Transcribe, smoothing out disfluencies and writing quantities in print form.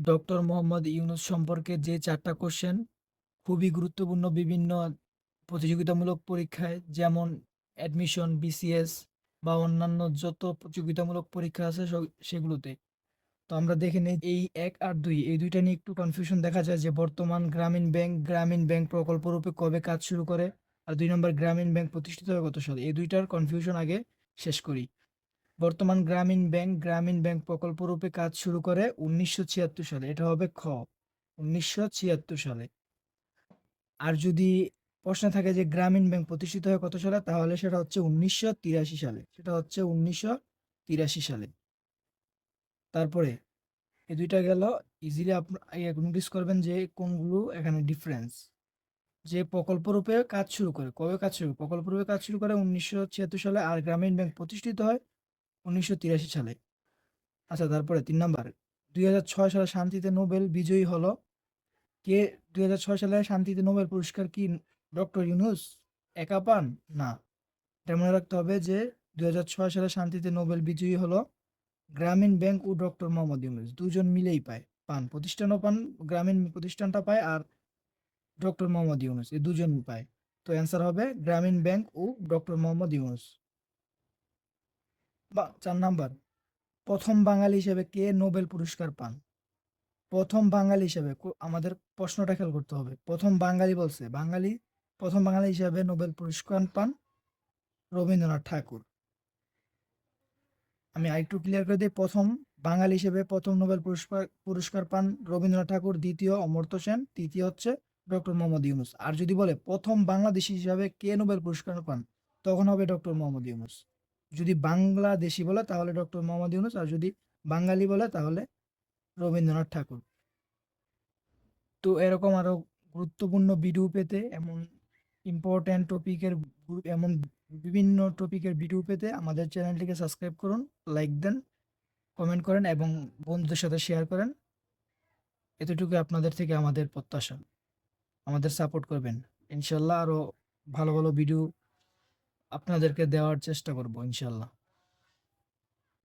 Doctor Mohammad Yunus সম্পর্কে যে ৪ টা কোয়েশ্চেন খুবই গুরুত্বপূর্ণ বিভিন্ন প্রতিযোগিতামূলক পরীক্ষায়, যেমন অ্যাডমিশন, বিসিএস বা অন্যান্য যত প্রতিযোগিতামূলক পরীক্ষা আছে সেগুলোতে। তো আমরা দেখে নেই এই ১ আর ২ এই ২ টা নিয়ে একটু কনফিউশন দেখা যায় যে বর্তমান গ্রামীণ ব্যাংক প্রকল্পরূপে কবে কাজ শুরু করে? আর ২ নম্বর গ্রামীণ ব্যাংক প্রতিষ্ঠিত হয় কত সালে? এই ২ টার কনফিউশন আগে শেষ করি। বর্তমান গ্রামীণ ব্যাংক প্রকল্পরূপে কাজ শুরু করে ১৯৭৬ সালে। এটা হবে খ, ১৯৭৬ সালে। আর যদি প্রশ্নে থাকে যে গ্রামীণ ব্যাংক প্রতিষ্ঠিত হয় কত সালে? তাহলে সেটা হচ্ছে ১৯৮৩ সালে। সেটা হচ্ছে ১৯৮৩ সালে। তারপরে এই ২ টা গেল। ইজিলি নোটিস করবেন যে কোনগুলো এখানে ডিফারেন্স। যে প্রকল্পরূপে কাজ শুরু করে, কবে কাজ শুরু? প্রকল্পরূপে কাজ শুরু করে ১৯৭৬ সালে, আর গ্রামীণ ব্যাংক প্রতিষ্ঠিত হয় ১৯৮৩ সালে। আচ্ছা, তারপরে ৩ নাম্বার, ২০০৬ সালে শান্তিতে নোবেল বিজয়ী হলো কে? ২০০৬ সালে শান্তিতে নোবেল পুরস্কার কি ডক্টর ইউনূস একা পান? না। এটা মনে রাখতে হবে যে ২০০৬ সালে শান্তিতে নোবেল বিজয়ী হলো গ্রামীণ ব্যাংক ও ডক্টর মোহাম্মদ ইউনূস। ২ জন মিলেই পান। প্রতিষ্ঠানও পান, গ্রামীণ প্রতিষ্ঠানটা পায়, আর ডক্টর মোহাম্মদ ইউনূস এই ২ জন পায়। তো অ্যান্সার হবে গ্রামীণ ব্যাংক ও ডক্টর মোহাম্মদ ইউনূস। ৪ নাম্বার, প্রথম বাঙালি হিসেবে কে নোবেল পুরস্কার পান? প্রথম বাঙালি হিসেবে আমাদের প্রশ্নটা খেয়াল করতে হবে। প্রথম বাঙালি বলছে, প্রথম বাঙালি হিসেবে নোবেল পুরস্কার পান রবীন্দ্রনাথ ঠাকুর। আমি আরেকটু ক্লিয়ার করে দিই, প্রথম বাঙালি হিসেবে প্রথম নোবেল পুরস্কার পুরস্কার পান রবীন্দ্রনাথ ঠাকুর, দ্বিতীয় অমর্ত্য সেন, তৃতীয় হচ্ছে ডক্টর মোহাম্মদ ইউনূস। আর যদি বলে প্রথম বাংলাদেশী হিসাবে কে নোবেল পুরস্কার পান, তখন হবে ডক্টর মোহাম্মদ ইউনূস। যদি বাংলাদেশী বলে তাহলে ডক্টর মোহাম্মদ ইউনূস, আর যদি বাঙালি বলে তাহলে রবীন্দ্রনাথ ঠাকুর। তো এরকম আরো গুরুত্বপূর্ণ ভিডিও পেতে, ইম্পর্ট্যান্ট টপিকের এমন বিভিন্ন টপিকের ভিডিও পেতে আমাদের চ্যানেলটিকে সাবস্ক্রাইব করুন, লাইক দেন, কমেন্ট করেন এবং বন্ধুদের সাথে শেয়ার করেন। এতটুকু আপনাদের থেকে আমাদের প্রত্যাশা। আমাদের সাপোর্ট করবেন। ইনশাল্লাহ আরো ভালো ভালো ভিডিও আপনাদেরকে দেওয়ার চেষ্টা করব ইনশাল্লাহ।